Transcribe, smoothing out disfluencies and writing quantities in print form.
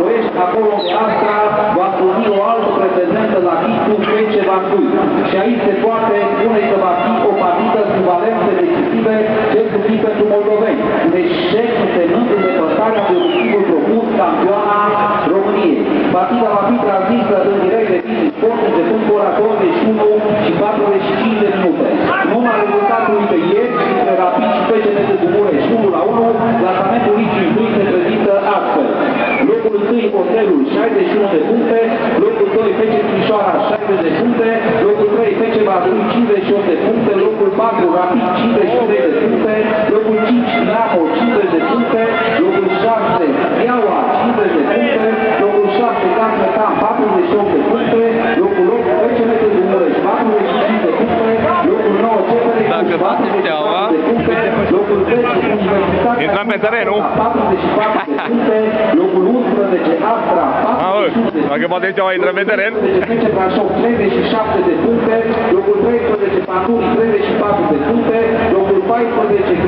Ploiești, acolo unde Astra va porni o altă prezentă la titlul FC Vancui. Și aici se poate spune că va fi o partidă cu valențe decisive, cel puțin pentru moldoveni. Un eșec însemnând îndepărtarea de obiectivul propus campioana României. Partida va fi transmisă în direct de Digi Sport începând cu ora 21 și 45 de minute. Numai rezultatului de ieri dintre Rapid și FCN Târgu Mureș 1-1, clasamentul ligii 1 se prezintă astfel. Locul 1 Oțelul 61 de puncte, locul 2 FC Timișoara 60 de puncte, locul 3 FC Vaslui 58 de puncte, locul 4 Rapid 53 de puncte, locul 5 Dinamo 50 de puncte, locul 6 Iaua 50 de puncte, locul 7 Casmetan 48 de puncte, locul 8 FCN Târgu Mureș 45 de puncte, locul 9 CFR 47 de puncte, locul 10 Universitatea Intrăm pe teren, nu? 44 de puncte, locul 11 Astra 45 de puncte, dacă poate ziua intră pe teren. 10 Brașov 37 de puncte, locul 13 Panuri 34 de puncte, locul 14 Groningen